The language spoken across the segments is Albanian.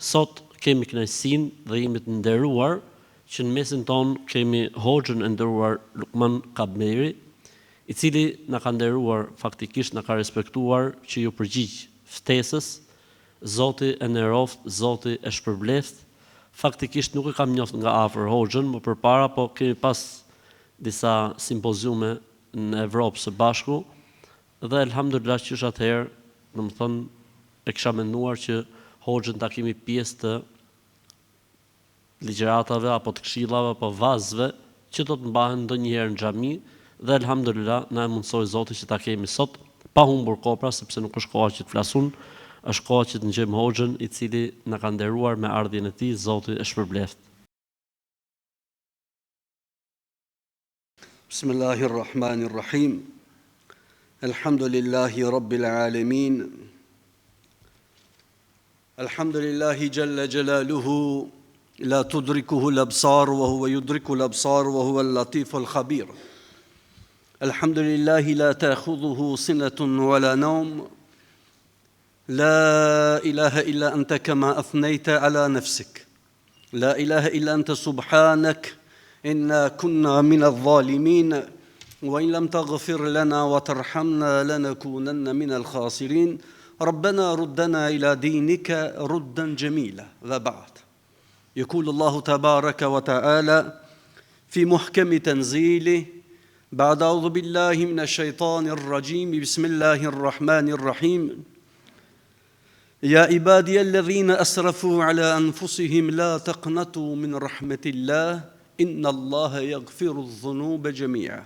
Sot kemi kënaqësinë dhe jemi të nderuar që në mesin ton kemi hoxhën e nderuar Lukman Kabmeri, i cili na ka nderuar, faktikisht na ka respektuar që ju përgjigj ftesës. Zoti e nderoft, Zoti e shpërbleft. Faktikisht nuk e kam njoft nga afër hoxhën, më përpara, po kemi pas disa simpoziume në Evropë së Bashku dhe elhamdulillah që është atëherë, domethënë e kisha menduar që hoxhën ta kemi pjesë të ligjëratave apo të këshillave apo vazhve që do të mbahen ndonjëherë në xhami dhe elhamdulillah na e mundsoi Zoti që ta kemi sot pa humbur kopra, sepse nuk është koha që të flasun, është koha që të ngjejmë hoxhën i cili na ka nderuar me ardhjën e tij. Zoti e shpërbleft. Bismillahirrahmanirrahim. Elhamdulillahi rabbil alamin. Elhamdulillahi jalla jalaluhu la tudrikuhu al-absar wa huwa yudriku al-absar wa huwa al-latif al-khabir. Elhamdulillahi la ta'khudhuhu sinatun wa la nawm. لا إله إلا أنت كما أثنيت على نفسك. لا إله إلا أنت سبحانك إنا كنا من الظالمين وإن لم تغفر لنا وترحمنا لنكونن من الخاسرين. ربنا ردنا إلى دينك ردا جميلا. ذا بعد يقول الله تبارك وتعالى في محكم تنزيله بعد أعوذ بالله من الشيطان الرجيم بسم الله الرحمن الرحيم. يا عبادي الذين أسرفوا على أنفسهم لا تقنطوا من رحمة الله إن الله يغفر الذنوب جميعا.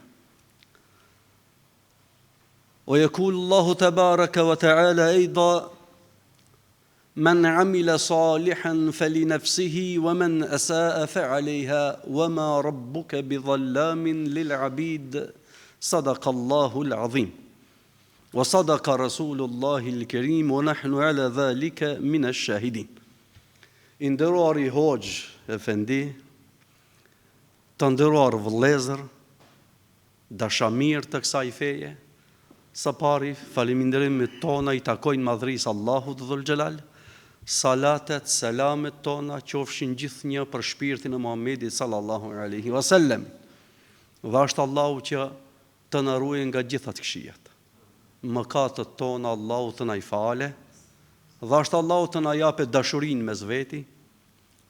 ويقول الله تبارك وتعالى أيضا من عمل صالحا فلنفسه ومن أساء فعليها وما ربك بظلام للعبيد. صدق الله العظيم وصدق رسول الله الكريم ونحن على ذلك من الشاهدين. Nderuari Hoxh Efendi, të nderuar vëllezër, dashamir të kësaj feje, së pari falënderimet tona i takojnë madhrisë Allahut Dhul Xhelal. Salatet, selamet tona qofshin gjithnjë për shpirtin e Muhamedit sallallahu alaihi wasallam. Dhe Allahu që të na ruajë nga gjitha të këqijat. Mëkatet tona Allahu të na i fale, dhe Allahu të na japë dashurinë mes veti,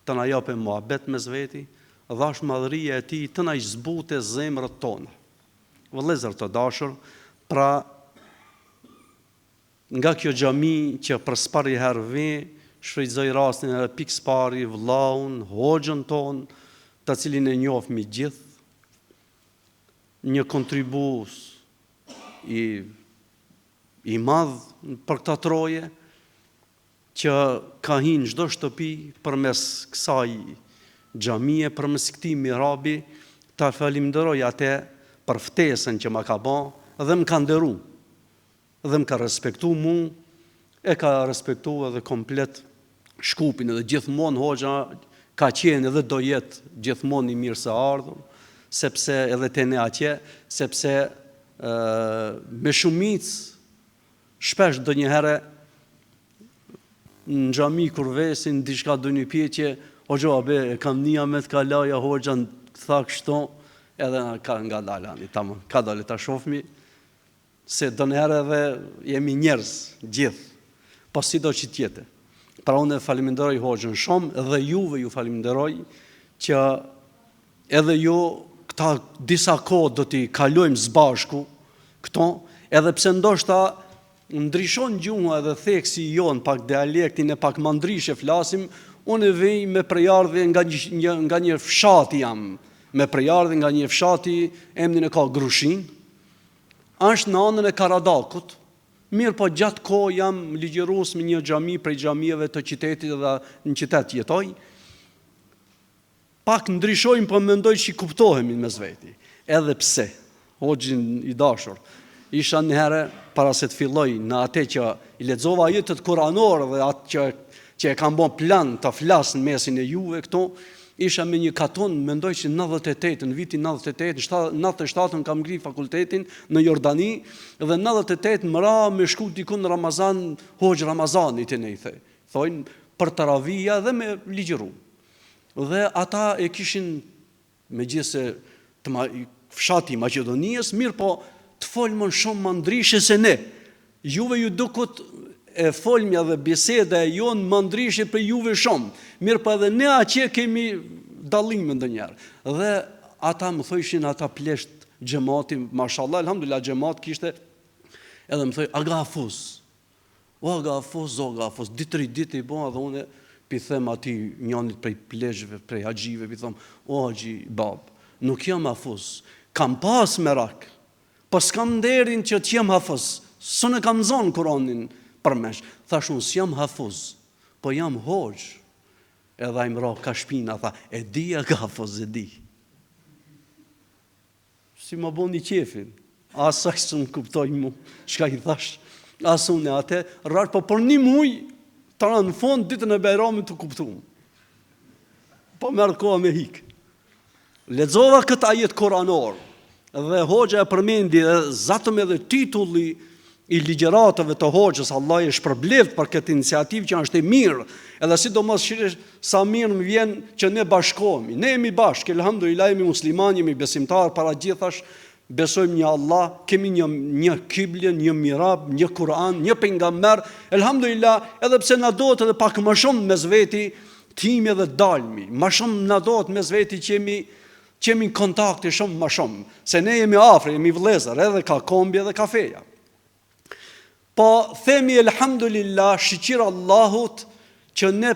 të na japë muhabet mes veti, dhe madhëria e tij të na zbute zemrat tona. Vëllezër të dashur, pra nga kjo xhami që për spari herë vi, shfrytëzoj rastin e pikë spari vllaun, hoxhën ton, të cilin e njoh mi gjithë, një kontribues i madh për këta troje që ka hinë çdo shtëpi përmes kësaj xhamie, përmes këtij mirabi, ta falenderoj atë për ftesën që më ka bërë dhe më ka nderu dhe më ka respektu mu, e ka respektu edhe komplet shkupin, edhe gjithmonë hoxha ka qenë edhe do jetë gjithmonë i mirë së ardhur, sepse edhe te ne atje, sepse me shumicë shpesh do njëherë në xhami kur vesin diçka do një pyetje, hoxha be e kam nia me të kalaja hoxha tha kështu, edhe ka nga dalani, tamam, ka dalë ta shohmi se do njëherë edhe jemi njerëz gjithë, po sido që tjetë. Pra unë faleminderoj hoxhën shumë dhe juve ju faleminderoj që edhe ju këta disa kohë do t'i kalojmë së bashku këto, edhe pse ndoshta ndryshon gjuha edhe theksi jon, pak dialektin e pak më ndryshe flasim, unë vej me prejardhje nga një fshati jam, me prejardhje nga një fshati, emrin e ka Grushin, është në anën e Karadakut, mirë po gjatë kohë jam ligjërues me një xhami prej xhamive të qytetit dhe në qytet jetoj, pak ndryshojmë, po mendoj që i kuptohemi mes veti, edhe pse, hoxhin i dashur, isha njëherë para se të filloj në atë që i lexova ajetet kuranore dhe atë që e kam bën plan të flas në mesin e juve këto, isha me një katon, mendoj që 98, në vitin 98, 97 kam ngri fakultetin në Jordani dhe 98 mëra me shku diku në Ramazan, hoxh Ramazanit e ne i thojnë, për taravija dhe me ligjëru. Dhe ata e kishin, megjithëse fshati i Maqedonisë, mirë po të folmën shumë më ndryshe se ne. Juve ju dukut e folmja dhe biseda e jonë më ndryshe për juve shumë. Mirë po edhe ne atje kemi dallime ndonjëherë. Dhe ata më thoshin, ata plesht xhamati, mashallah, alhamdulillah, xhamat kishte, edhe më thoi, aga hafuz. O aga hafuz, 2-3 ditë i bëha dhe unë pi them ati njanit prej pleshve, prej haxhive, pi them, o haxhi bab, nuk jam hafuz, kam pas merak, po s'kam nderin që t'jem hafuz, s'unë kam zonë Kur'anin përmesh. Thash unë s'jam hafuz, po jam hoxh. Edhe ai më ra ka shpina, tha, e di aga hafuz, e di. Si më boni qefin, asaj s'u kuptoj mu, çka i thash, as unë atë, rrallë, po për 1 muj, tëra në fond, ditën e Bajramit të kuptuam. Po merr kohë me hik. Lexova këtë ajet koranor, dhe hoxha e përmendi, zatëm edhe titulli i ligjëratave të hoxhës, Allah e shpërbleft për këtë iniciativë që është e mirë, edhe sidomos shirish sa mirë më vjen që ne bashkohemi. Ne jemi bashkë, elhamdulillah, jemi musliman, jemi besimtar, para gjithash besojmë një Allah, kemi një kiblje, një mirab, një Kur'an, një pejgamber. Elhamdulillah, edhe pse na dohet edhe pak më shumë mes veti timi dhe dalmi. Më shumë na dohet mes veti që jemi kontakte shumë më shumë, se ne jemi afër, jemi vëllezër, edhe ka kombje dhe kafeja. Po themi elhamdulillah, shiqir Allahut që ne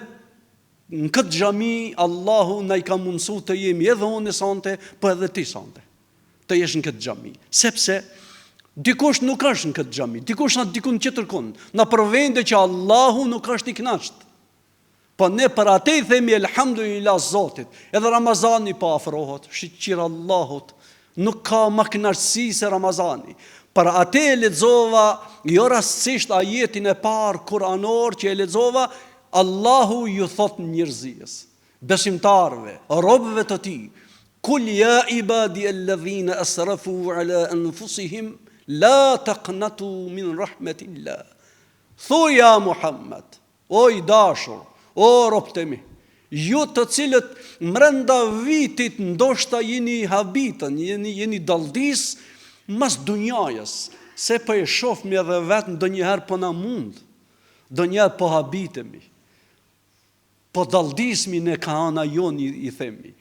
në këtë xhami Allahu na i ka mundësu të jemi edhe unë sante, po edhe ti sante, të jesh në këtë xhami. Sepse dikush nuk është në këtë xhami, dikush na dikun tjetër kund, na përvende që Allahu nuk është i kënaqur. Po ne për atë i themi elhamdulillah Zotit. Edhe Ramazani po afrohet, shiqir Allahut, nuk ka më kënaqësi se Ramazani. Për atë e lexova jo rastësisht ajetin e parë kuranor që e lexova, Allahu ju thot njerëzis, besimtarve, robëve të tij, kul ya ibadi alladhina asrafu ala anfusihim la taqnatu min rahmatillah. Thuja Muhammed, o i dashur, o robët e mi, ju të cilët mrenda vitit ndoshta jeni habitën, jeni daldis mas dunjajës, se po e shofmi edhe vetë ndonjëherë po na mund, ndonjëherë po habitemi, po daldismi në ka ana joni i themi.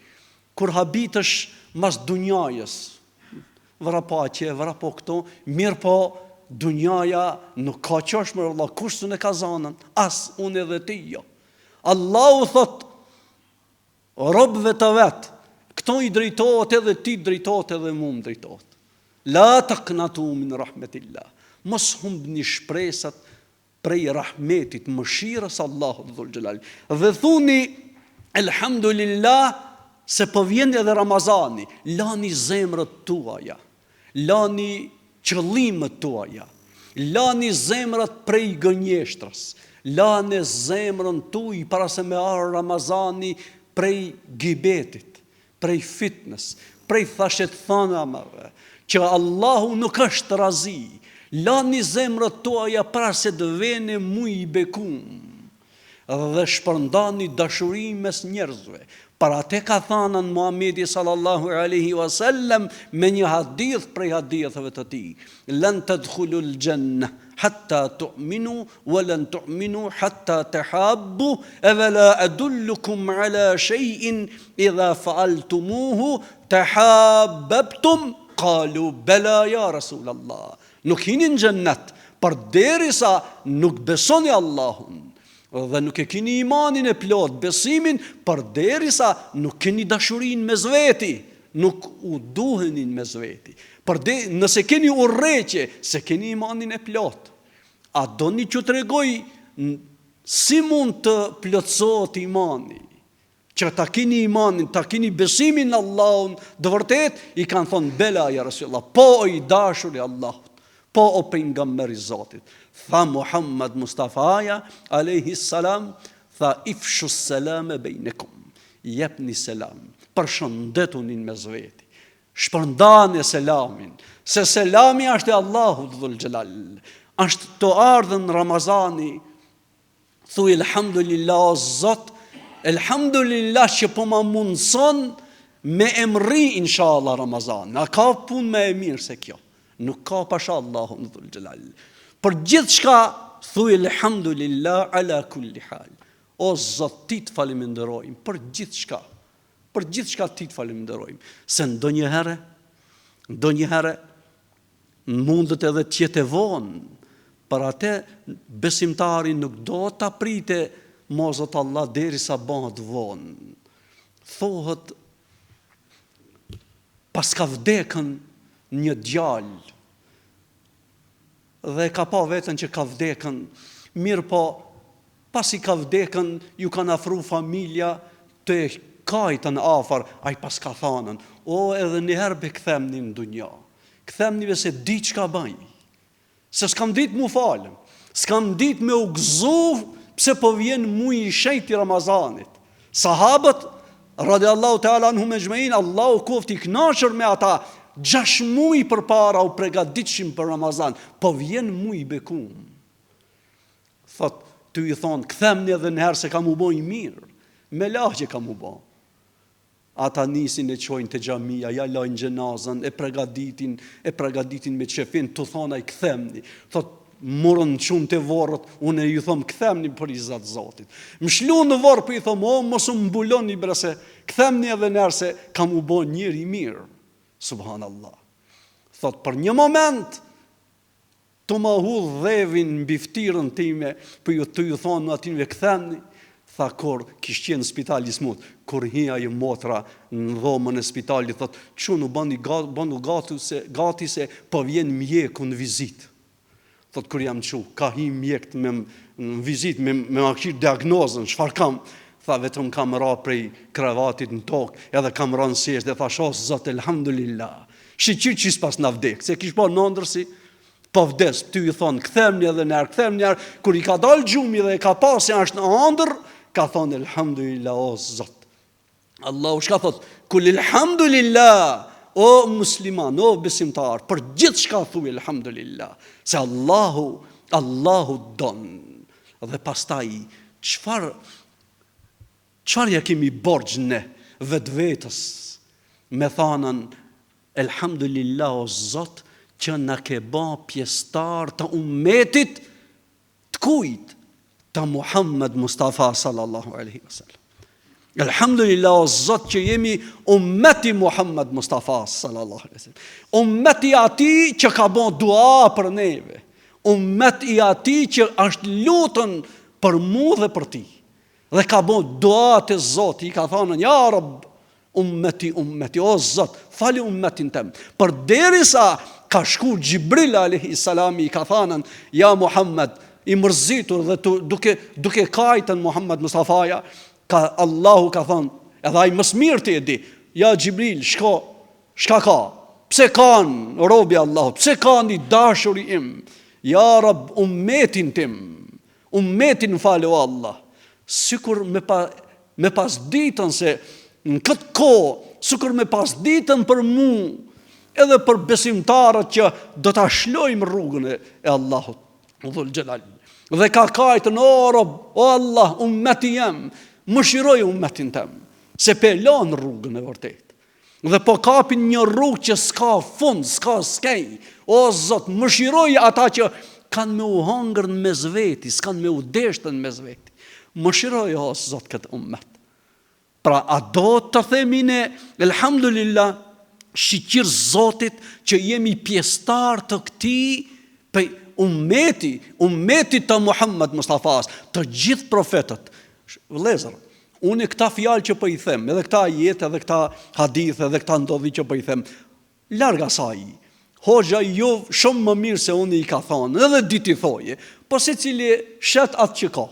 Kur habitësh mas dunjajës, vëra po aqe, vëra po këto, mirë po dunjaja nuk ka qashmër, Allah, kush s'u ne ka zanën, as unë edhe ti jo. Allahu thot, robëve të vetë, këto i drejtohet edhe ti drejtohet edhe mu më drejtohet. La taqnatu min rahmetillah. Mos humbni shpresat prej rahmetit, mëshirës Allahut dhul xhelal. Dhe thuni elhamdulillah se po vjen edhe Ramazani, lani zemrat tuaja, lani qëllimet tuaja, lani zemrat prej gënjeshtrës, lani zemrën tuaj para se me ardhë Ramazani prej gibetit, prej fitness, prej thashet thanamave, që Allahu nuk është razi. Lani zemrët tuaja para se të vene muj i bekum, dhe shpërndani dashuri mes njerëzve. Para te ka thanën Muhamedi sallallahu alaihi wasallam me një hadith prej hadithëve të tij. Lan tadkhulul janna hatta tu'minu wa lan tu'minu hatta tahabbu afala adullukum ala shay'in idha fa'altumuhu tahabbtum qalu bala ya Rasulallah. Nuk hini në xhennet përderisa nuk besoni Allahun dhe nuk e keni imanin e plot, besimin, përderisa nuk keni dashurinë mes veti, nuk u duhenin mes veti. Nëse keni urrëqe, se keni imanin e plot. A doni që të regoj si mund të plotësohet imani? Që ta keni imanin, ta keni besimin në Allahun, dë vërtet i kanë thonë bela ja Rasulullah, po i dashur i Allahut, po o pejgamberi i Zotit. Tha Muhammed Mustafaja alayhi salam, tha ifshu selame bejnekum, jepni selam, përshëndetunin mes veti, shpërndani selamin, se selami është e Allahut dhul xhelal. Është të ardhën Ramazani, Thuaj elhamdulillah o Zot, elhamdulillah që po ma mundson me emri inshallah Ramazan. Na ka punë më e mirë se kjo. Nuk ka pasha Allahun dhul xhelal. Për gjithë shka thuaj elhamdulillah ala kulli hal. O Zot, ti të falenderojmë për gjithë shka. Për gjithë shka ti të falenderojmë. Se ndonjëherë mundet edhe të jetë e vonë. Për atë besimtari nuk do të aprite mozot Allah derisa bëhet vonë. Thohet pas ka vdekën një djalë dhe ka pa vetën që ka vdekën, mirë po pasi ka vdekën ju kanë afru familja të kajtën afar, ai pas ka thanën, o edhe njëherë be këthemni në dunja, këthemnive se di që ka bëj, se s'kam dit mu falem, s'kam dit me u gëzu, pse po vjen mu i shejti Ramazanit. Sahabët, radiallahu ta'ala anhum ejma'in, Allahu kofti knashër me ata, 6 muaj përpara u pregaditshim për Ramazan, po vjen mu i bekum. Thot, ty i thonë, këthemni edhe nëherë se kam u bo i mirë, me lahje kam u bo. Ata nisin e qojnë të xhamia, ja lajnë gjenazën, e pregaditin me qefin, të thona i këthemni. Thot, morën qunë të vorët, unë e ju thëmë këthemni për i zatë Zotit. Më shlu në vorë për i thëmë, o, mos më mbuloni bre se këthemni edhe nërë se kam u bo njëri i mirë. Subhanallah. Thot, për një moment, të ma hudhë dhevin mbi ftyrën time, për ju të ju thonë në atinve këthemni, tha kur kishë qenë në spitali smut, kur hija i motra në dhomën e spitalit, thot, që në bandu gati se po vjen mjeku në vizit. Thot, kur jam që, ka hi mjek në vizit, me ma këshirë diagnozën, shfar kam, tha, vetëm kam ra prej kravatit në tokë, edhe kam ra në seshtë, dhe tha, shos, Zot, elhamdulillah, shqyqyr që s'pas në vdek, se kishë po në ndërsi, po vdes, ty i thonë, këthem një dhe njerë, kur i ka dalë gjumi dhe i ka pasë, është në andër, ka thonë, elhamdulillah, o Zot. Allahu shka thot, kul elhamdulillah, o musliman, o besimtar, për gjithë shka thuj, elhamdulillah, se Allahu donë. Dhe pastaj, qëfar ja kemi borgjë ne, vetë vetës, me thanën, elhamdulillah, o Zot, që në ke ba pjestar të ummetit të kujt, të Muhammed Mustafa sallallahu alaihi wasallam. Elhamdulillah o Zot që jemi ummeti Muhammed Mustafa sallallahu alaihi wasallam. Ummeti ati që ka bon dua për neve. Ummeti ati që është lutën për mu dhe për ti. Dhe ka bon dua të Zot, i ka thënë, ja Rabb, ummeti, o Zot, fali ummetin tem. Për derisa ka shku Gjibril alaihi salami, i ka thënë, ja Muhammed, i mërzitur dhe duke kajtën Muhammed Mustafaja, Allahu ka thonë, edhe ai mësë mirë të di, ja Gjibril, shka ka, pse kanë, robi Allahu, pse kanë i dashuri im, ja Rab, ummetin tim, ummetin falu Allah, sikur me pas ditën se në këtë ko, sikur me pas ditën për mu, edhe për besimtarët që do të shlojmë rrugën e Allahut, dhul gjelal. Dhe ka kajtën, o Rob, o Allah, ummeti jem, më shiroj ummetin tem, se pe lanë rrugën e vërtet. Dhe po kapin një rrugë që s'ka fund, s'ka skej, o Zot, më shiroj ata që kanë me u hangër në mezveti, s'kanë me u deshtën në mezveti. Më shiroj, o Zot, këtë ummet. Pra, a do të themi ne, elhamdulillah, shqyqir Zotit që jemi pjestar të këti për ummeti të Muhammed Mustafas, të gjithë profetët. Vëllezër, unë këta fjalë që po i them, edhe këta jetë, edhe këta hadith, edhe këta ndodhi që po i them, larga saj, hoxha jo shumë më mirë se unë i ka thonë, edhe diti thoje, po se cili shet atë që ka,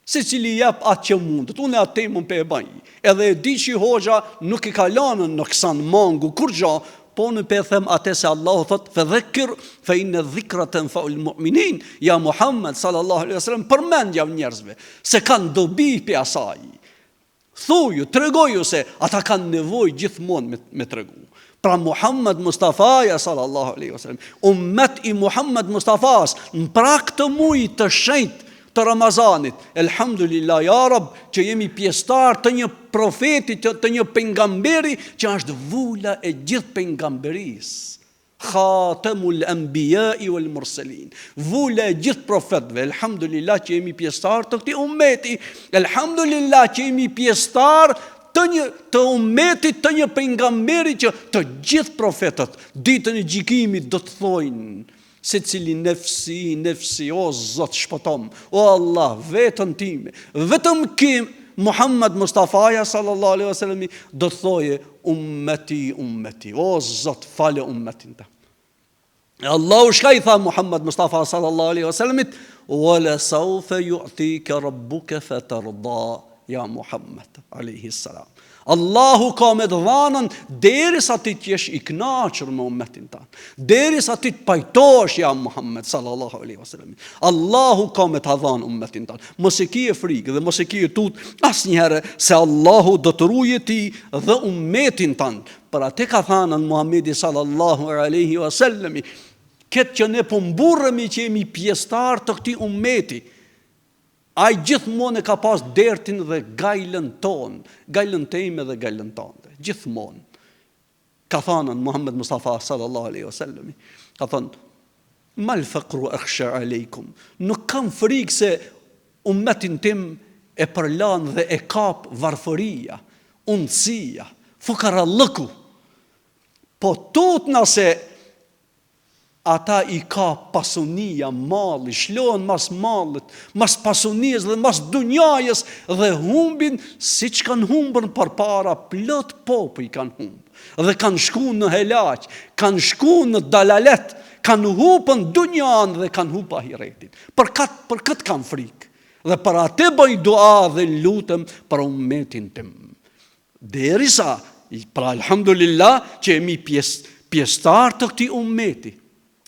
se cili jep atë që mundet, unë atë temën për e baj, edhe e di që hoxha nuk i ka lanën në kësan mangu, kur gja, po në për them atë se Allahu thot, fedhekir, fe inë dhikratën fa ul mu'minin, ja Muhammed sallallahu alaihi wasallam, përmendja njerëzve, se kanë dobi për asaj. Thuju, tregoju se ata kanë nevoj gjithmonë me tregu. Pra Muhammed Mustafaja sallallahu alaihi wasallam, ummet i Muhammed Mustafas, në prak të mujë të shenjt, të Ramazanit. Elhamdulillah, ja Rab, që jemi pjesëtar të një profeti, të një pejgamberi që është vula e gjithë pejgamberisë. Khatamul anbiya'i wal mursalin. Vula e gjithë profetëve. Elhamdulillah që jemi pjesëtar të këtij ummeti. Elhamdulillah që jemi pjesëtar të ummetit të një pejgamberi që të gjithë profetët ditën e gjykimit do të thojnë secili nefsi, nefsi, o Zot shpëtom, o Allah, vetën time, vetëm kim Muhammed Mustafaja sallallahu alaihi wasallam do të thoje ummeti, ummeti, o Zot fale ummetin ta. Allahu shka i tha Muhammed Mustafa sallallahu alaihi wasallam, wala sawfa yu'tika rabbuka fatarda. Ja Muhammed alayhi salam. Allahu ka me dhanën derisa ti t'jesh i kënaqur me ummetin tan. Derisa ti të pajtohesh ja Muhammed sallallahu alaihi wasallam. Allahu ka me ta dhanë ummetin tan. Mos e kije frikë dhe mos e kije tut asnjëherë se Allahu do të ruajë ti dhe ummetin tan. Për atë ka thënë Muhamedi sallallahu alaihi wasallam, këtë që ne po mburremi që jemi pjesëtar të këtij ummeti. Ai gjithmonë ka pas dertin dhe gajlën tonë, gajlën time dhe gajlën tonë, gjithmonë. Ka thënë Muhammed Mustafa sallallahu alaihi wasallam, ka thënë, mal faqru akhsha aleikum. Nuk kam frikë se ummetin tim e përlan dhe e kap varfëria, untësia, fukarallëku. Po tut nëse ata i ka pasunia, malli, shlohen mas mallit, mas pasunis dhe mas dunjajës dhe humbin si që kanë humbën për para, plot popull kanë humbë. Dhe kanë shku në helaq, kanë shku në dalalet, kanë hupën dunjan dhe kanë hupë ahiretin. Për këtë kanë frikë. Dhe për atë bëj dua dhe lutem për ummetin tim. Derisa, pra alhamdulillah që jemi pjesëtar të këtij ummeti,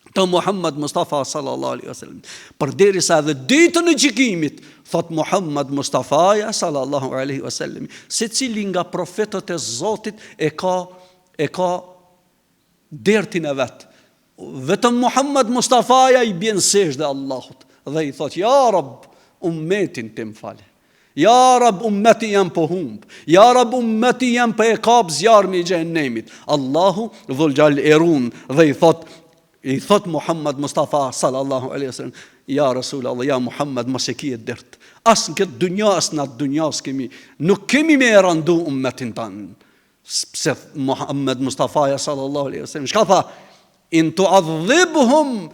të Muhammed Mustafa sallallahu alaihi wasallam. Përderisa edhe ditën e gjykimit, thot Muhammed Mustafaja sallallahu alaihi wasallam, secili nga profetët e Zotit e ka dertin e vet. Vetëm Muhammed Mustafaja i bën sejdë Allahut dhe i thot: Ja Rab, ummetin tim fale. Ja Rab, ummeti jam po humb. Ja Rab, ummeti jam po e kap zjarmi i xhenemit. Allahu dhul xhal erun dhe i thot Muhammed Mustafa sallallahu alaihi wasallam: Ja Rasul Allah, ja Muhammed, mos e kije dert. As në këtë dunja, as në atë dunja nuk kemi me e randu ummetin tanë. Se Muhammed Mustafa sallallahu alaihi wasallam shka tha: In tu'adhibhum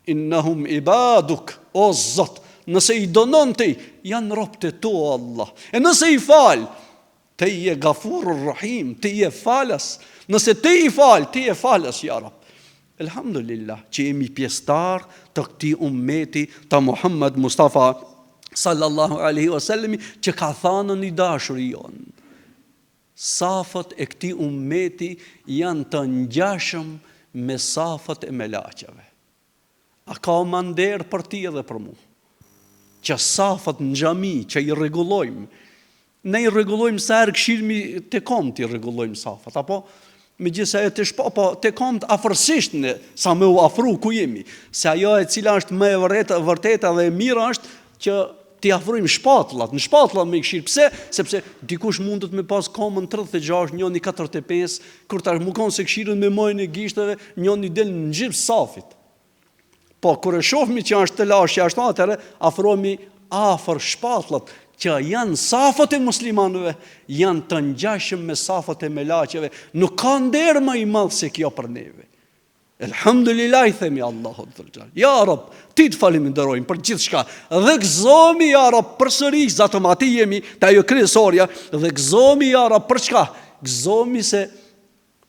innahum ibaduk. O Zot, nëse i donon ti, janë robët e tu, Allah. E nëse i fal, ti je Gafurur Rahim, ti je falas. Nëse ti i fal, ti je falas, ja Rab. Elhamdulillah që jemi pjesëtar të këtij ummeti të Muhammed Mustafa sallallahu alaihi wasallam, që ka thënë në dashuri jon. Safat e këtij ummeti janë të ngjashëm me safat e melaqeve. A ka mander për ti edhe për mu? Që safat në xhami që i rregullojmë, ne i rregullojmë sa herë këshirmi te kom ti rregullojmë safat, apo megjithëse e të po te kom afërsisht ne sa më u afru ku jemi, se ajo e cila është më e vërteta dhe e mira është që t'i afrojmë shpatullat, në shpatullat me këshirë. Pse? Sepse dikush mundet me pas komën 36, njëni 45, kur ta mukon se këshirën me mojën e gishteve, njëni del në gjip safit. Po, kur e shohmi që është të lashë ashtu, atëre afrohemi afër shpatullat, që janë safat e muslimanëve, janë të ngjashëm me safat e melaqeve. Nuk ka nder më i madh se kjo për neve. Elhamdulillah i themi Allahut dhul. Ja Rab, ti të falenderojmë për gjithçka. Dhe gëzohemi ja Rab përsëri, zatëm aty jemi te ajo kryesorja, dhe gëzohemi ja Rab për çka? Gëzohemi se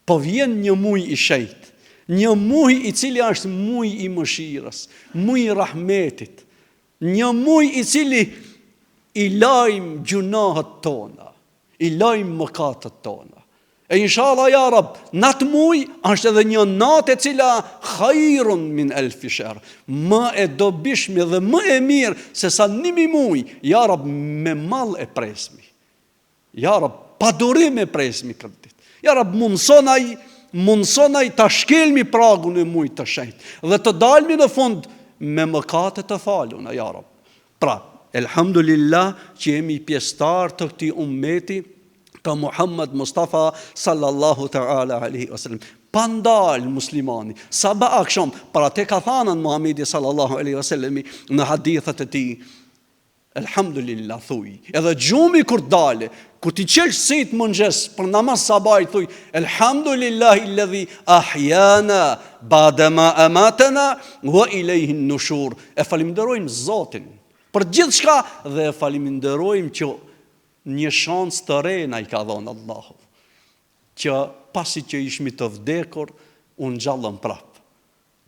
po vjen një muaj i shejt, një muaj i cili është muaj i mëshirës, muaj i rahmetit, një muaj i cili i lajmë gjunahet tona, i lajmë mëkatet tona. E inshallah ja Rab, natë muaj është edhe një natë e cila khairun min alfi shahr, më e dobishme dhe më e mirë se sa 1000 muaj. Ja Rab, me mall e presmi. Ja Rab, pa durim e presmi këtë ditë. Ja Rab, mundsonaj ta shkelmi pragun e muajit të shenjtë dhe të dalmi në fund me mëkate të faluna, ja Rab. Pra, Elhamdulillah që jemi pjesëtar të këtij ummeti të Muhammed Mustafa sallallahu ta'ala alaihi wasallam. Pa ndal muslimani, sabah akşam, para te ka thanën Muhamedi sallallahu alaihi wasallam në hadithet e tij. Elhamdulillah thuj. Edhe gjumi kur dale, kur ti qelsh sit mëngjes për namaz sabahit thuj, Elhamdulillahi alladhi ahyana ba'dama amatana wa ilayhi an-nushur. E falenderojmë Zotin për gjithçka dhe e falenderojmë që një shans të re na i ka dhënë Allahu. Që pasi që ishmi të vdekur, unë gjallëm prap.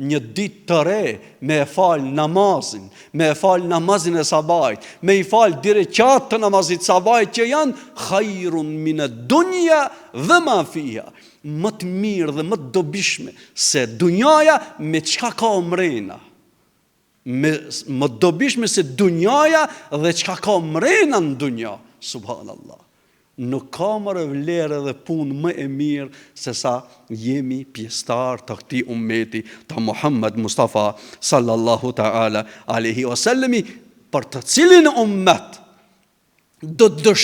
Një ditë të re me e falë namazin, me e falë namazin e sabajt, me i falë dire qatë të namazit sabajt që janë khajrun mine dunja dhe ma fija. Më të mirë dhe më të dobishme se dunjaja me qka ka mrena. Më të dobishme se dunjaja dhe qka ka mrena në dunja. Subhanallah. Nuk ka më vlerë dhe punë më e mirë se sa jemi pjesëtar të këtij ummeti të Muhammed Mustafa sallallahu ta'ala alaihi wasallami, për të cilin ummet do të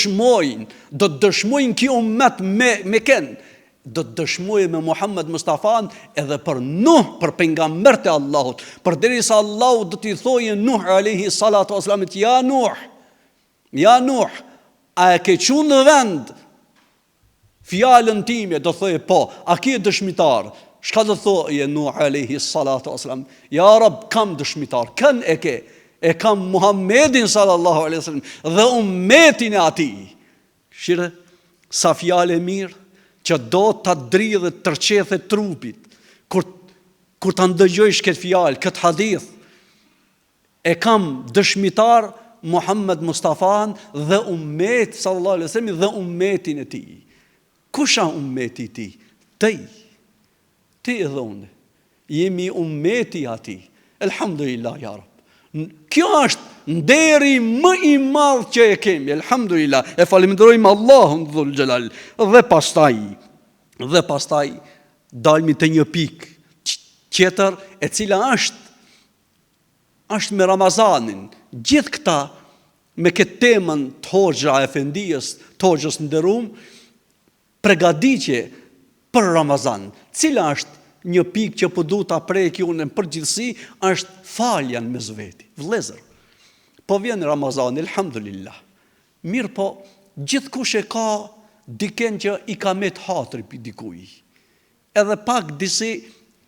dëshmojnë ki ummet me ken, do të dëshmojnë me Muhammed Mustafan edhe për Nuh, për pejgambert e Allahut, përderisa Allahu do t'i thojë Nuh alaihi salatu wassalam, ja Nuh, a e ke qunë në vend fjalën time, do thojë po, a ki e dëshmitar? Shka do thojë Nuh alaihi salatu wassalam? Ja Rab, kam dëshmitar, kën e ke? E kam Muhammedin sallallahu alaihi wasallam dhe ummetin e ati. Shire, sa fjalë e mirë, që do të dridhe të tërqethe trupit, kur të ndëgjojsh këtë fjalë, këtë hadith, e kam dëshmitar Muhammed Mustafan dhe ummet sallallahu alaihi wasallam dhe ummetin e tij. Kusha ummeti i tij? Ti edhe unë. Jemi ummeti i atij. Elhamdulillah ya Rab. Kjo është nderi më i madh që e kemi. Elhamdulillah. E falenderojmë Allahun dhul xhelal. Dhe pastaj dalmi te një pikë tjetër e cila është me Ramazanin. Gjithë këta me këtë temën të Hoxha Efendijës, të Hoxhës nderuam, përgatitje për Ramazan. Cila është një pikë që po duhet ta preki unë në përgjithësi, është falja në mes veti. Vëllezër, po vjen Ramazani, elhamdulillah. Mirë po, gjithkush e ka diken që i ka met hatër për dikuj. Edhe pak disi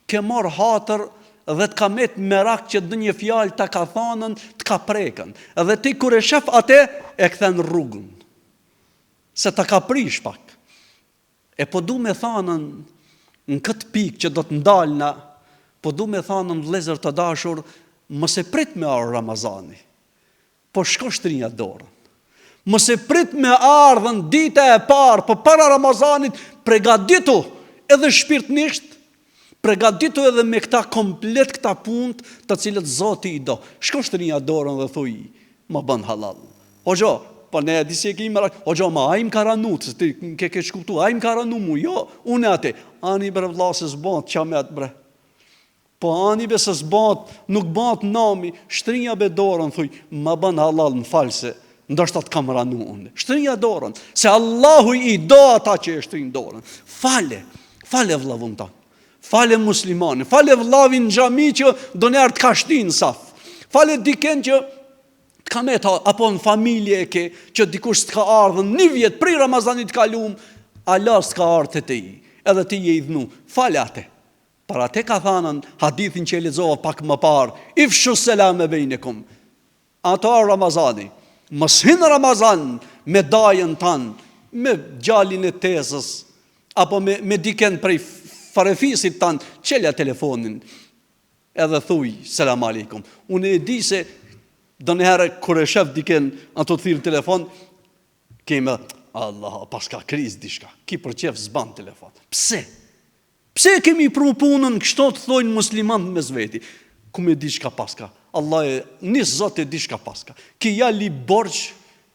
ke marr hatër dhe të ka met merak që dë një fjalë të ka thanën, të ka preken. Edhe ti kur e shef atë, e kthen rrugën. Se të ka prish pak. E po du me thanën në këtë pikë që do të ndalna, po du me thanën vëllezër të dashur, mos e prit me ardhur Ramazani, po shko shtrinja dorën. Mos e prit me ardhën dita e parë, po para Ramazanit, pregaditu edhe shpirtnisht, pregaditu edhe me këta komplet këta punt të cilët Zoti i do. Shko shtrinja dorën dhe thuj, më bën halal. Hoxha, po ne disi e kemi merak, hoxha, ma a im ka ranu, ti ke shkuptu, a im ka ranu mu, jo, unë e ati, ani bre vlla se s'bat, qamet bre. Po ani be se s'bat, nuk bat nami, shtrinja be dorën, thuj, më bën halal, më false, ndoshta të kam ranu unë. Shtrinja dorën, se Allahu i do ata që e shtrin dorën. Fale vllavun ta. Fale muslimani, fale vllavin në xhami që do njerë të ka shtin saf. Fale diken që të ka meta, apo në familje e ke, që dikush të ka ardhën një vjet prej Ramazanit kalum, Allah s'ka ardhë të ti, edhe ti je i dhnu. Fale ate. Para te ka thanën hadithin që e lexova pak më parë, ifshu selam e bejnikum. Ato Ramazani, mos hin Ramazan me dajën tanë, me gjallin e tezës, apo me diken prej farefisit tanë, qelja telefonin, edhe thuj, selam aleikum. Unë e di se, do në herë, kër e shef diken, ato të thirë telefon, keme, Allah, pas ka kriz dishka, ki për qef zban telefon. Pse? Pse kemi pru punën, kështo të thojnë musliman me zveti? Ku me dishka paska? Allah e, njës zot e dishka paska. Ki ja li borç,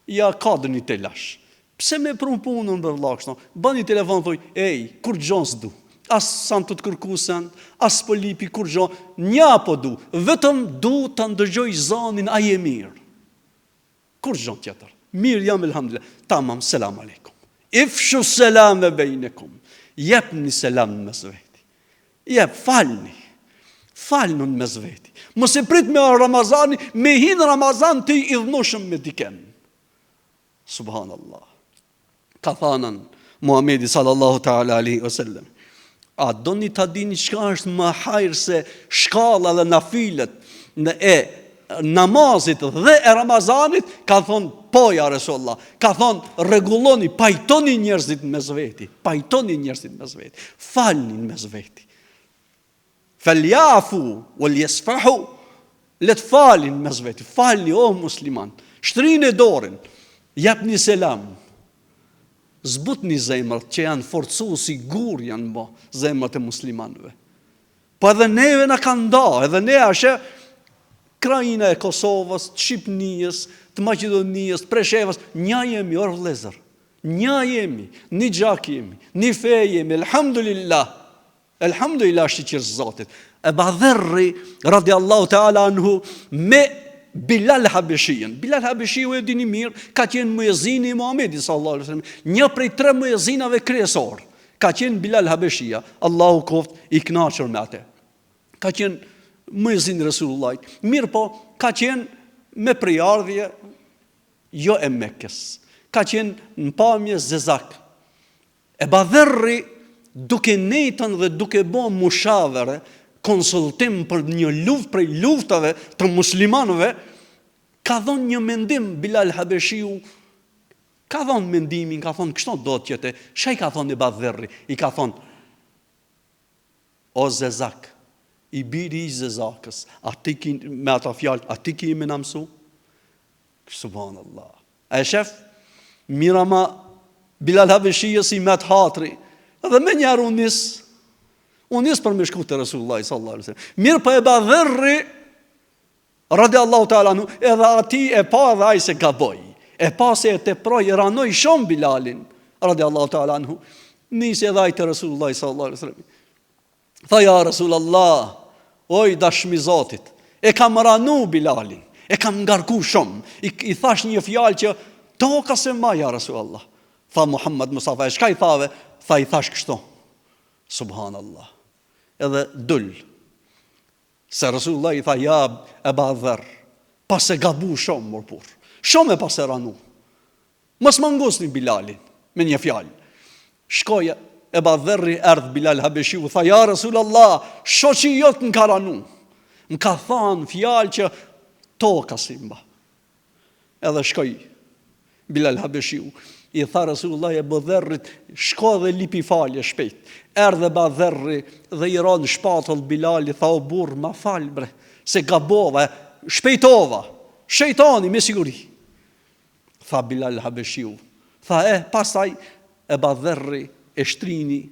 ja kadë një telash. Pse me pru punën dhe vla kështo? Bani telefon, thoj, ej, kur gjon s'du? As sa të kërkusen, as po lipi kur gjo, nja po du, vetëm du të ndëgjoj zanin a je mirë. kur gjën tjetër. Mirë jam elhamdulillah. Tamam, selam aleikum. Ifshu selam e bejnekum. Jepni selam në mes veti. Falni. Falnën mes veti. Mos e prit me Ramazani, me hin Ramazan të i idhnushëm me diken. Subhanallah. Ka thanën Muhamedi sallallahu ta'ala alaihi wasallam. A doni ta dini çka është më hajër se shkalla dhe nafilet e namazit dhe e Ramazanit? Ka thonë, po ja Resulullah. Ka thonë, rregulloni, pajtoni njerëzit mes veti. Pajtoni njerëzit mes veti. Falni mes veti. Falyafu wal yasfahu. Let falin mes veti. Falni o musliman. Shtrini dorën. Japni selam. Zbutni zemrat që janë forcu si gur janë bo zemrat e muslimanëve. Po edhe neve na kanë nda, edhe ne ashe krajina e Kosovës, të Shqipnijës, të Maqedonisë, të Preshevës, një jemi orë vlezër. Një jemi, një gjak jemi, një fe jemi, elhamdulillah. Elhamdulillah shqyqirë Zotit. Ebu Dherri, radiallahu ta'ala anhu, me Bilal Habeshien. Bilal Habeshiu e dini mirë, ka qenë muezini i Muhamedit sallallahu alaihi wasallam, një prej 3 muezinave kryesor. Ka qenë Bilal Habeshia, Allahu koft i kënaqur me atë. Ka qenë muezin Resulullah. Mirë po, ka qenë me prejardhje jo e Mekkës. Ka qenë në pamje zezak. Ebu Dherri, duke netën dhe duke bo mushavere, konsultim për një luftë prej luftave të muslimanëve, ka thonë një mendim Bilal Habeshiu, ka thonë mendimin, ka thonë kështu do të jetë. Shej ka thonë Ebu Dherri, i ka thonë, o zezak, i biri i zezakës, me ata fjalë, a ti ki me na mësu? Subhanallah. A e shef, mirama Bilal Habeshius i me të hatri, dhe me njerë unë nisë për me shku të Resulullah sallallahu alaihi wasallam. Mirë për Ebu Dherri, radiallahu ta'ala anhu, edhe ati e pa dhe aj se gaboj. E pa se e te proj, e ranoj shumë Bilalin, radiallahu ta'ala anhu, nisë edhe aj të Resulullah sallallahu alaihi wasallam. Tha ja Resulullah, oj dashmi Zotit, e kam ranu Bilalin, e kam ngarku shumë, i thash një fjalë që toka se ma ja Resulullah. Tha Muhammed Mustafa, shka i thave? Tha i thash kështu. Subhanallah. Edhe dull. Se Resulullah i tha, ja Ebu Dherr, pas e gabu shumë mërpur. Shumë e pas e ranu. Mos më ngusni Bilalin, me një fjalë. Shkoja, Ebu Dherri erdh Bilal Habeshiu, tha, ja Resulullah, shoqi jot në ka ranu. Më ka thanë fjalë që toka si mba. Edhe shkoj, Bilal Habeshiu, i tha Resulullah Ebu Dherrit, shko dhe lipi falje shpejt. Erdhe Ebu Dherri dhe i ranë shpatëll Bilal, i tha o burr, ma fal bre, se gabova, shpejtova, shejtani me siguri. Tha Bilal Habeshiu, tha pastaj Ebu Dherri e shtrini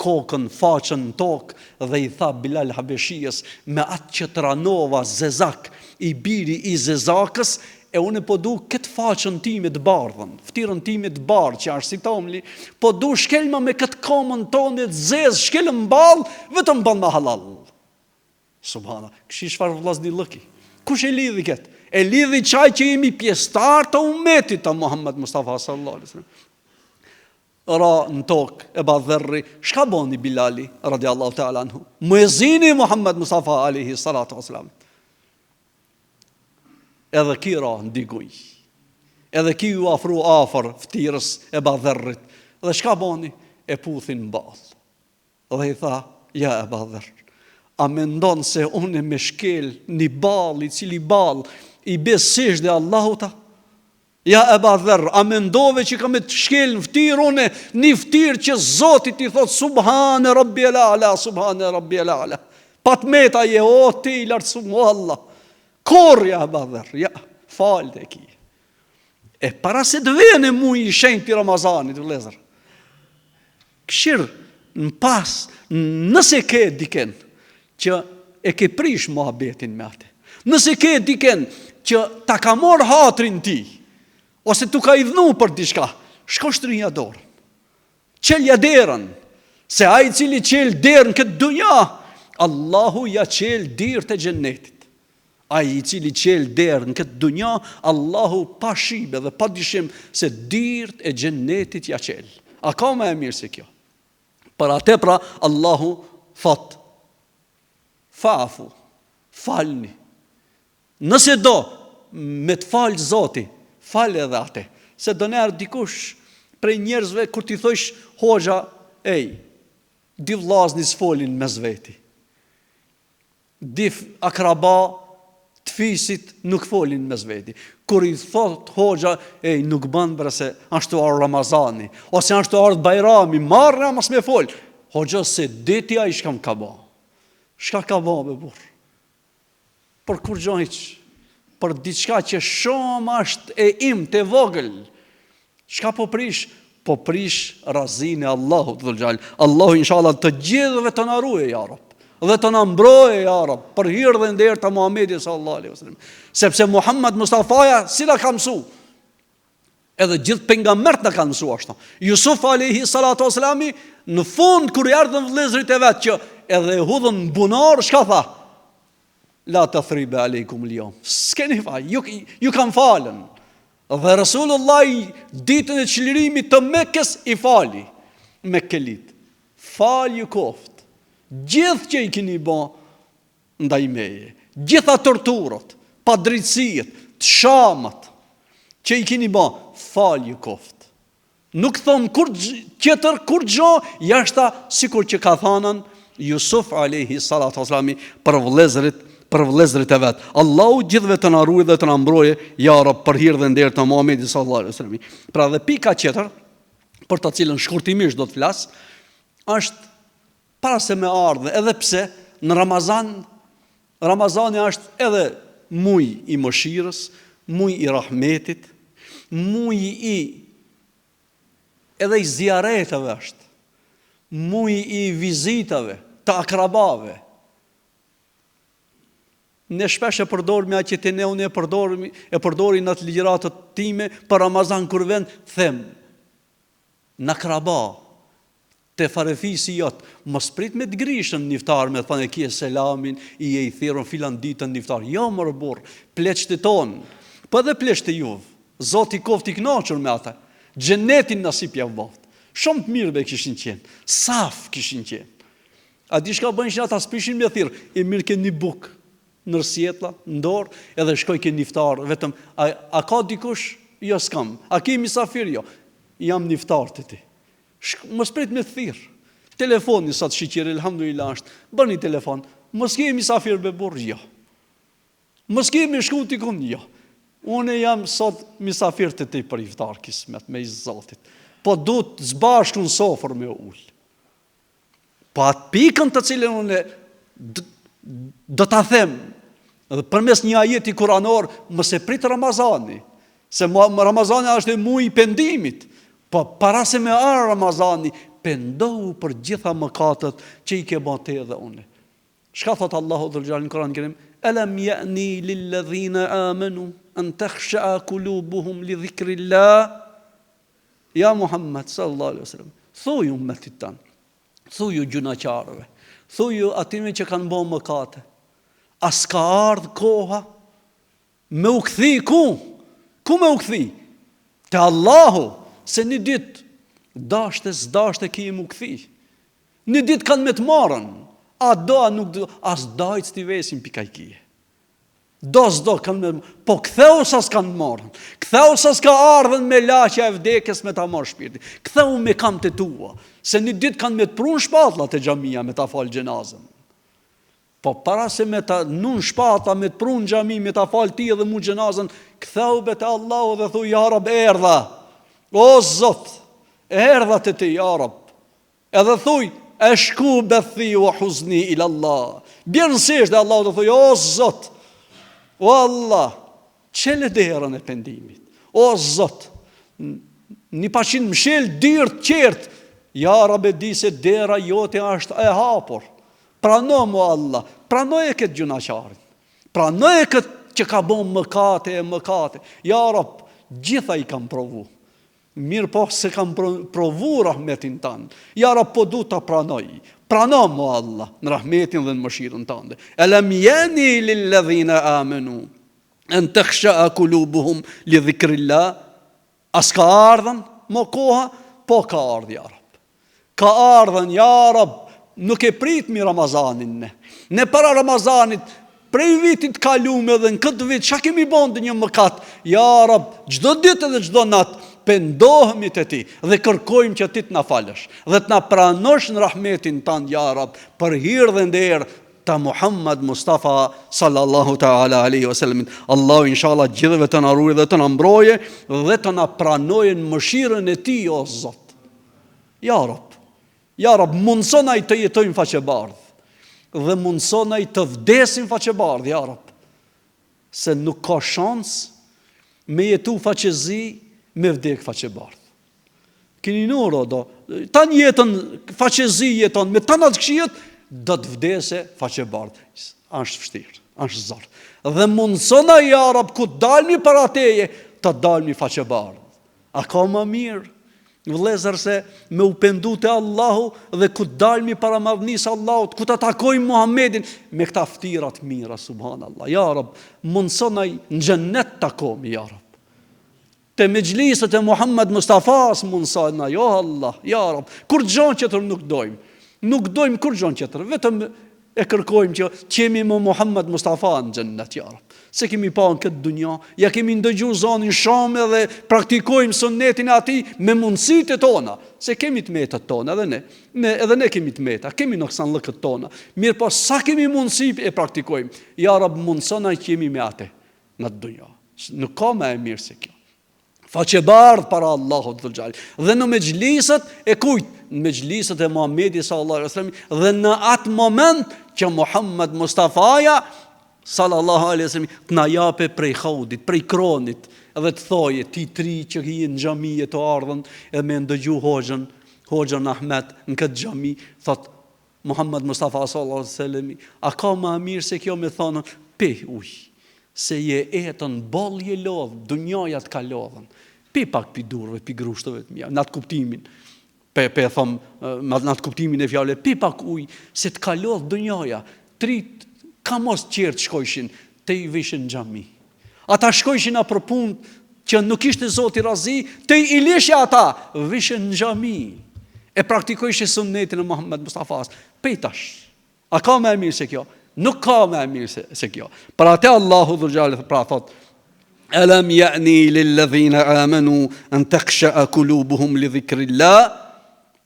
kokën, faqën në tokë dhe i tha Bilal Habeshius, me atë që të ranova zezak, i biri i zezakës, e unë po du këtë faqën timit bardhën, ftyrën timit bardhë që është si tomli, po du shkelma me këtë komën tonit zezë, shkelëm balë, vetëm ban ma halal. Subhana, këshi shfar vlasni lëki. Kush e lidhi këtë? E lidhi qaj që jemi pjestar të umetit të Muhammed Mustafa sallallahu alaihi wasallam. Ra në tokë Ebu Dherri, shka boni Bilali, radiallahu ta'ala anhu? Muezini Muhammed Mustafa alaihi salatu wasallam. Edhe ki ra ndiguj. Edhe ki ju afru afër ftyrës Ebu Dherrit. Dhe shka boni? E puthin balë. Dhe i tha, ja Ebu Dherr, a mendon se unë me shkel një balë, i cili balë, i besish dhe Allahuta? Ja Ebu Dherr, a mendove që ka me të shkel në ftyrë une, një ftyrë që Zotit i thot, Subhane Rabbi el Ala, Subhane Rabbi el Ala. Pat meta je, o ti i lartësu mu Allah. Korja Ebu Dherr, ja, falë dhe ki. E para se të vene mu i shenjë të Ramazanit, vlezër. Këshirë, në pas, nëse ke diken, që e ke prish muhabetin me atë. Nëse ke diken, që ta ka mor hatrin ti, ose tu ka idhnu për diçka, shko shtrinja dorën. Qelja derën, se a i cili qel derën këtë dunja, Allahu ja qel dirë të gjennetit. Ai i cili qel derë në këtë dunja, Allahu pa shibe dhe pa dyshim se dyrt e xhenetit ja qel. A ka më e mirë se kjo? Për atë pra Allahu thot: Fa'fu, falni. Nëse do me të falë Zoti, falë edhe atë. Se do nërë dikush prej njerëzve kur ti thosh hoxha, di vllazni s'folin mes veti. Di akraba të fisit nuk folin mes veti. Kur i thot hoxha, nuk bën për se ashtu ar Ramazani, ose ashtu ar Bajrami, marrë mas me fol. Hoxha se deti ai shkam ka ba. Shka ka ba me burr? Për kur gjojq, për diçka që shumë është e im të vogël. Shka po prish? Po prish razin e Allahut dhul xhal. Allahu inshallah të gjithëve të na ruaj ja Rab, dhe të na mbroje ja Rab, për hir dhe nder të Muhamedit sallallahu alaihi wasallam. Sepse Muhammed Mustafaja sila ka mësu, edhe gjithë pejgambert na kanë mësuar ashtu. Yusuf alayhi salatu wasalami në fund kur erdhën vëllezërit e vet që edhe e hudhën bunar, çka tha? La tathriba aleikum al-yawm. S'keni fal, ju kam falën. Dhe Rasulullah ditën e çlirimit të Mekës i fali Mekkelit. Falju koft gjithë që i keni bë ndaj meje, gjitha torturat, padrejtësitë, të shamat që i keni bë, falju koft. Nuk thon kur gjë jashta sikur që ka thënë Yusuf alayhi salatu wasalami për vëllezërit e vet. Allahu gjithëve të na ruaj dhe të na mbroje ja Rab, për hir dhe nder të Muhamedit sallallahu alaihi wasallam. Pra dhe pika tjetër, për të cilën shkurtimisht do të flas, është para se me ardhe, edhe pse në Ramazani është edhe muj i mëshirës, muj i rahmetit, muj edhe i ziaretave është, muj i vizitave të akrabave. Ne shpesh e përdorim atë që te ne unë e përdorin në të ligjëratët time për Ramazan kur vend, them në akraba te farefisi jot, mos prit me të grishën niftar me thënë kje selamin, i thirrën filan ditën niftar. Jo më burr, pleqtë ton, po edhe pleqtë juv. Zoti koft i kënaqur me ata. Xhenetin nasip ja vot. Shumë të mirë be kishin qenë, saf kishin qenë. A di çka bëjnë ata, spishin me thirr, i mirë ke një buk në rësjetla, në dorë, edhe shkoj ke niftar, vetëm, a ka dikush? Jo, s'kam. A ke misafir? Jo. Jam niftar të ti. Mos prit me thirr. Telefoni sa të shiqir, elhamdulillah është. Bëni telefon. Mos ke misafir be burr? Jo. Mos ke me shku t'i kun? Jo. Unë jam sot misafir të ti për iftar kismet me Zotit. Po du të zbashku në sofër me ull. Po atë pikën të cilën unë do ta them, dhe përmes një ajeti kuranor, mos e prit Ramazani, se Ramazani është muaj i pendimit, po para se me arë Ramazani, pendohu për gjitha mëkatet që i ke bërë ti dhe unë. Çka thot Allahu dhul xhalal në Kur'an Kerim? Alam ya'ni lil ladhina amanu an takhsha qulubuhum li dhikrillah. Ja Muhammed sallallahu alaihi wasallam, thuaj ummetit tan, thuaj gjunaqarëve, thuaj atyre që kanë bërë mëkate. As ka ardh koha me u kthi ku? Ku me u kthi? Te Allahu, se një ditë dashte ki mu kthi. Një ditë kanë me të marrën, a do a nuk do, as dajt t'i vesin pika i kije. Do s'do kanë me, po ktheu sa s'kanë marrën, ktheu sa s'ka ardhen me laqja e vdekjes me ta marrë shpirti, ktheu me kam të tua, se një ditë kanë me të prun shpatlat e xhamia me ta falë gjenazën. Po para se me ta nun shpata, me të prun xhami, me ta falë ti edhe mu gjenazën, ktheu be te Allahu dhe thuj, ja Rab, erdha, o Zot, erdha te ti, ja Rab, edhe thuj, e shku bethi u huzni ila Allah, bjërësisht dhe Allahu dhe thuj, o Zot, o Allah, qele derën e pendimit, o Zot, një pashin mshel dyrt qert, ja Rab, e di se dera jote është e hapur. Prano mu Allah, pranoj e këtë gjunaqarin, pranoj e këtë që ka bon mëkate. Ja Rab, gjitha i kam provu, Mirë po se kam provu rahmetin tanë. Ja Rab, po du ta pranoj. Prano mo Allah në rahmetin dhe në mëshirën tënde. Alam yani lilladhina amanu an takhsha qulubuhum li dhikrillah. As ka ardhën mo koha, po ka ardhë ja Rab. Ka ardhën ja Rab, nuk e pritmi Ramazanin ne. Ne para Ramazanit, prej vitit kalume dhe në këtë vit, çka kemi bënë një mëkat? Ja Rab, çdo ditë dhe çdo natë pendohemi te ti dhe kërkojmë që ti të na falësh dhe të na pranosh në rahmetin tënd ja Rab, për hir dhe nder ta Muhammad Mustafa sallallahu taala alaihi wasallam. Allahu inshallah gjithëve të na ruaj dhe të na mbroje dhe të na pranojë në mëshirën e tij o Zot. Ja Rab, mundsonaj të jetojmë faqebardh dhe mundsonaj të vdesim faqebardh ja Rab. Se nuk ka shans me jetu faqezi me vdek faqebardh. Keni nuro do, tan jetën faqezi jeton, me tan atë këshijet, do të vdese faqebardh. Është vështirë, është zor. Dhe mundsona ja Rab, ku dalmi para teje, të dalmi faqebardh. A ka më mirë, vëllezër, se me u pendu te Allahu dhe ku dalmi para madhnisë Allahut, ku ta takojmë Muhammedin me këta ftirat mira, subhanallah. Ja Rab, mundsonaj në xhennet takomi ja Rab. Te mejlisët e Muhammad Mustafas mundsona, jo Allah, ja Rab. Kur gjon tjetër nuk dojmë. Nuk dojmë kur gjon tjetër, vetëm e kërkojmë që qemi me Muhammad Mustafa në xhennet ja Rab. Se kemi pa në këtë dunja, ja kemi ndëgju zonin shame dhe praktikojmë sunnetin e atij me mundësitë tona, se kemi të metat tona edhe ne kemi të meta, kemi noksan llëkët tona. Mirë po sa kemi mundësi e praktikojmë. Ja Rab, mundsona që jemi me atë në të dunja. Nuk ka më e mirë se kjo. Faqebardh para Allahut dhul xhalal. Dhe në mejlisët e kujt? Në mejlisët e Muhamedit sallallahu alaihi wasallam dhe në atë moment që Muhammad Mustafaja sallallahu alaihi wasallam të na jape prej haudit, prej kronit, edhe të thoje ti tri që hi në xhamie të ardhën e me ndëgju Hoxhën Ahmet në këtë xhami, thot Muhammad Mustafa sallallahu alaihi wasallam, a ka më mirë se kjo me thonë pe ujë, se je etën boll je lodh, dunjaja të ka lodhën. Pi pak pi durve, pi grushtëve të mia, në atë kuptimin. Pe thom, në atë kuptimin e fjalës, pi pak ujë, se të ka lodh dunjaja. Trit ka mos qertë shkojshin, te i vishin në xhami. Ata shkojshin a për punë që nuk ishte Zoti razi, te i lishja ata, vishin në xhami. E praktikojshin sunnetin e Muhammad Mustafas. Pejtash, a ka më e mirë se kjo? Nuk ka më e mirë se kjo. Për atë Allahu dhul xhalal pra thot: Alam ya'ni lilladhina amanu an takhsha qulubuhum li dhikrillah.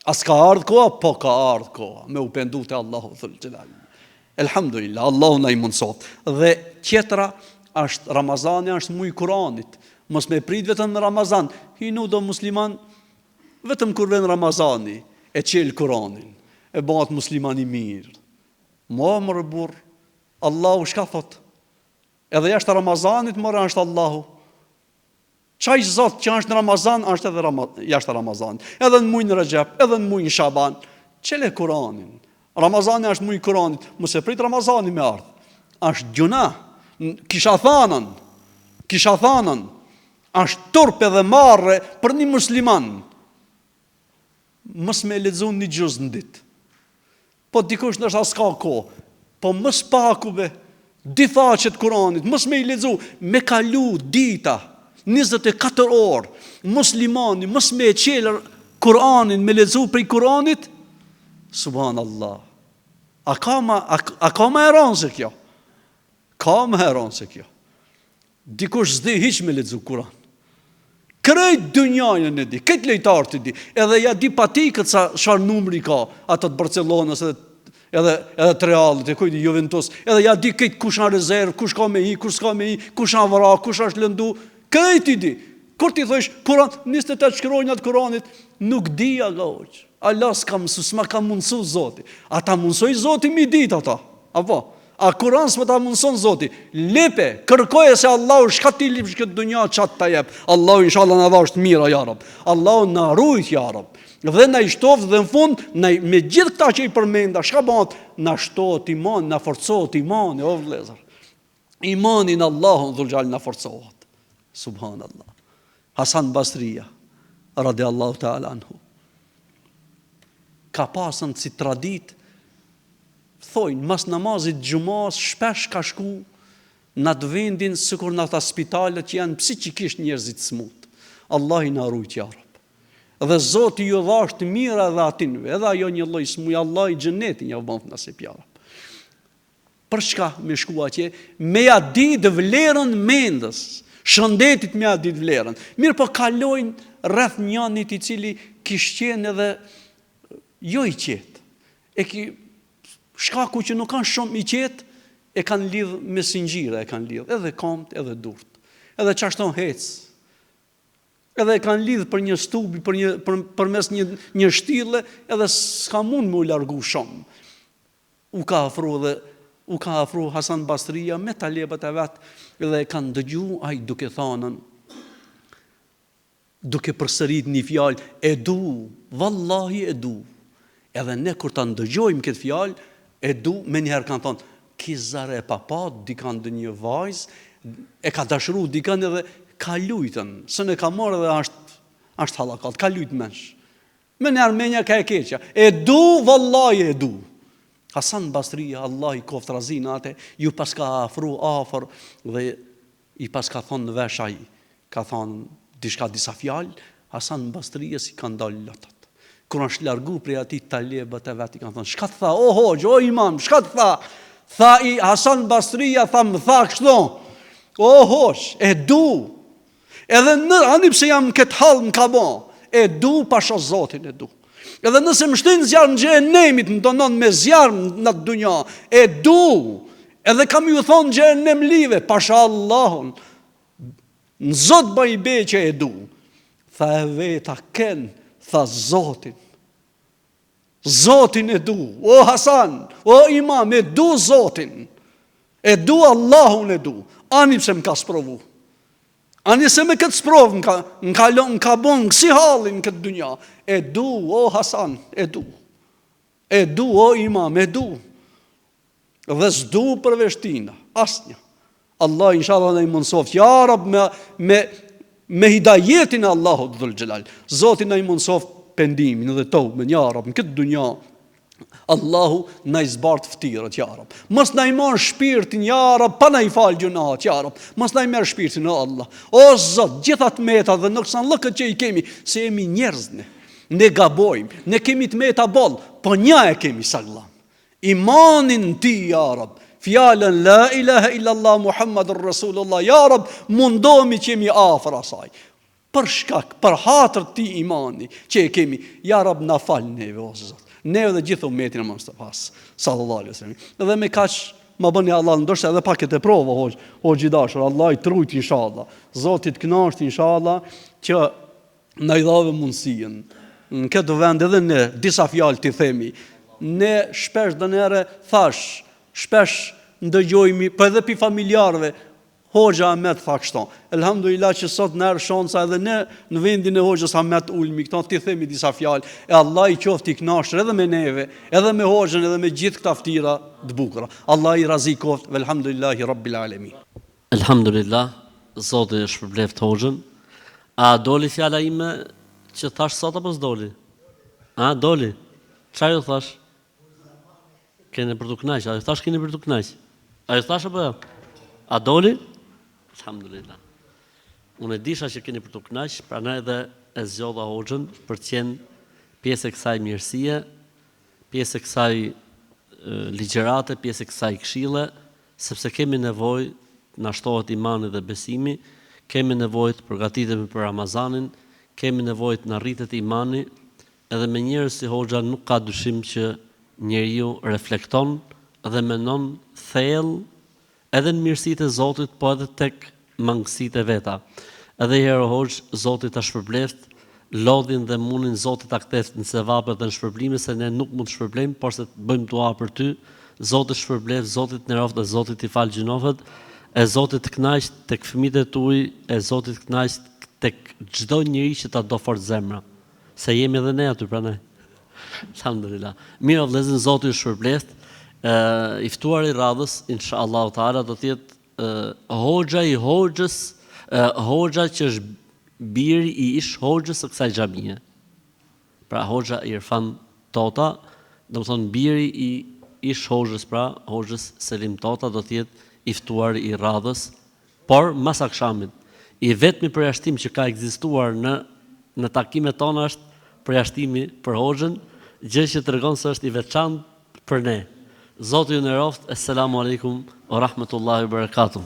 As ka ardhë koha, po ka ardhë koha me u pendu te Allahu dhul xhalal. Elhamdulillah, Allahu na i mundsot. Dhe tjetra është Ramazani, është muaj Kuranit. Mos me prit vetëm në Ramazan. Hinu do musliman vetëm kur vjen Ramazani e çel Kuranin, e bëhet musliman i mirë. Më burr, Allahu çka thot? Edhe jashtë Ramazanit mora është Allahu. Çaj Zot që është në Ramazan, është edhe jashtë Ramazanit. Edhe në muajin Rajab, edhe në muajin Shaban. Çele Kuranin. Ramazani është muaj Kuranit, mos e prit Ramazani me ardh. Është gjuna. Kisha thanën, është turp edhe marrë për një musliman. Mos me lexon një gjuz në ditë. Po dikush ndoshta s'ka kohë, po mos pakuve di faqet Kuranit, mos me i lexu, me kalu dita 24 orë, muslimani mos me e qelë Kuranin, me lexu prej Kuranit. Subhanallah. A ka më heron se kjo? Ka më heron se kjo. Dikush s'di hiç me lexu Kuran. Krejt dunjajën e di, këtë lejtarët e di, edhe ja di patikët sa çfarë numri ka, ato të Barcelonës edhe të Realit, e kujt Juventus, edhe ja di këtë kush në rezervë, kush ka me hi, kush s'ka me hi, kush në vëra, kush është lëndu, këtë i di. Kur ti thosh Kuran, 28 shkronjat atë Kuranit, nuk di aga hoq. Allah s'ka mësu, s'ma ka mundësu Zoti. Ata mundsoj Zoti mi dit ata. Apo? A Kuran s'ma ta mundëson Zoti. Lepe, kërkoje se Allahu shka ti lipsh këtë dunja qatë ta jep. Allahu inshallah na dhasht mira ja Rab. Allahu na rujt ja Rab. Dhe na i shtoft dhe në fund, me gjithë këta që i përmenda, shka bëhat, na shtohet iman, na forcohet imani, o vëllezër. Imani në Allahun dhul xhalal na forcohet. Subhanallah. Hasan Basria, radiallahu ta'ala anhu. Ka pasën si tradit, thojnë, mas namazit gjumas, shpesh ka shku në atë vendin, sikur në ata spitalet që janë psikikisht njerëzit smut. Allah i na rujt, ja Rab. Dhe Zoti ju dhash të mira edhe atinve, edhe ajo një lloj smuj, Allah i xhenetin ja u bën nasip, ja Rab. Për çka me shku atje? Me ja ditë vlerën mendës, shëndetit me ja ditë vlerën. Mirë po kalojnë rreth njënit i cili kishte qenë edhe jo i qetë. Shkaku që nuk kanë shumë i qetë, e kanë lidhë me singjira, e kanë lidhë, edhe komt, edhe durt, edhe qashton hec, edhe e kanë lidhë për një stubi, për mes një shtille, edhe s'ka mund më u largu shumë. U ka afru Hasan Basria me talebët e vetë, edhe e kanë dëgju ai duke thanën, duke përsërit një fjalë, e du, vallahi e du. Edhe ne kur ta ndëgjojmë këtë fjalë, e du, me njëherë kanë thonë, kizare e papat, dikan dë një vajzë, e ka dashuru dikan edhe ka lujtën, së ne ka marrë edhe ashtë halakat, ka lujtë mensh. Me njëherë menja ka e keqja, e du, vallahi e du. Hasan Basria, Allah i koft razin ate, ju pas ka afru afer dhe i pas ka thonë në vesh ai, ka thonë dishka disa fjalë, Hasan Basria si ka ndalë lotët. Kur është largu prej atij talebët e vetë, i kanë thonë, shka të tha, o hoxh, o imam, shka të tha? Tha i Hasan Basria, tha më tha kështu, o hoxh, e du, edhe ani pse jam këtë halë në kabo, e du pasha Zotin e du. Edhe nëse më shtin zjarë në xhenemit, më donon me zjarë në të dunja, e du, edhe kam ju thonë xhenem live, pasha Allahun, në Zot ba i be që e du. Tha e veta ken, tha Zotin. Zotin e du, o Hasan, o imam, e du Zotin, e du Allahun e du, ani pse më ka sprovu. Ani se me këtë sprovë më ka bon kësi halin këtë dunja. E du, o Hasan, e du. E du, o imam, e du. Dhe s'du përveshtina, asnja. Allah inshallah në i mundsoft, ja Rab me hidajetin e Allahut dhul xhelal. Zoti në i mundsoft pendimin dhe tobën, ja Rab, në këtë dunja. Allahu na i zbart ftirat, ja Rab. Mos na i marr shpirtin, ja Rab, pa na i fal gjunat, ja Rab. Mos na i merr shpirtin, o Allah. O Zot, gjithat meta dhe noksan lëkët që i kemi, se jemi njerëz ne gabojmë, ne kemi të meta boll, po një e kemi saglam. Imanin ti, ja Rab. Fjalën la ilaha illallah Muhammadur Rasulullah, ja Rab, mundohemi që jemi afër asaj. Për shkak, për hatër ti imani që e kemi, ja Rab, na fal neve, o Zot. Ne dhe gjithë umetin e Mustafas sallallahu alaihi wasallam. Dhe me kaq ma bëni Allah, ndoshta edhe pak e prova hoxh i dashur, Allah i trujt inshallah. Zoti të kënaqet inshallah që na i dhave mundësinë. Në këtë vend edhe ne disa fjalë ti themi. Ne shpesh dënere thash, shpesh ndëgjojmë, po edhe pi familjarëve, Hoxha Ahmet tha kështu. Elhamdulillah që sot në erë shansa edhe ne në vendin e Hoxhës Ahmet Ulmi, këto ti themi disa fjalë, e Allah i qoftë i kënaqur edhe me neve, edhe me Hoxhën, edhe me gjithë këta ftira të bukura. Allah i razi koft, velhamdulillahi rabbil alamin. Elhamdulillah, Zoti e shpërbleft Hoxhën. A doli fjala ime që thash sot apo s'doli? A doli? Çfarë ju thash? Keni për të kënaqur, a ju thash keni për të kënaqur? A ju thash apo jo? A doli? Alhamdulillah. Unë e disha që keni për të kënaqur, prandaj edhe e zgjodha Hoxhën për të qenë pjesë e kësaj mirësie, pjesë e kësaj ligjërate, pjesë e kësaj këshille, sepse kemi nevojë na shtohet imani dhe besimi, kemi nevojë të përgatitemi për Ramazanin, kemi nevojë të na rritet imani, edhe me njerëz si Hoxha nuk ka dyshim që njeriu reflekton dhe mendon thellë edhe në mirësitë e Zotit, po edhe tek mangësitë e veta. Edhe herë Hoxh, Zoti ta shpërbleft, lodhin dhe munin Zoti ta ktheft në sevapet dhe në shpërblime, se ne nuk mund të shpërblejmë, por se të bëjmë dua për ty. Zoti shpërbleft, Zoti të nderoft dhe Zoti t'i fal gjunofet, e Zoti të kënaq tek fëmijët e tuaj, e Zoti të kënaq tek çdo njeri që ta do fort zemra, se jemi edhe ne aty pranë. Alhamdulillah. Mirë vëllezër, Zoti ju shpërbleft. I ftuar i radhës, inshallah taala, do të jetë Hoxha i Hoxhës, Hoxha që është biri i ish hoxhës së kësaj xhamie. Pra hoxha Irfan Tota, do të thonë biri i ish hoxhës, pra hoxhës Selim Tota do të jetë i ftuar i radhës, por mas akşamit. I vetmi përjashtim që ka ekzistuar në takimet tona është përjashtimi për hoxhën, gjë që tregon se është i veçantë për ne. Zoti ju nderoft. Assalamu alaikum wa rahmatullahi wa barakatuh.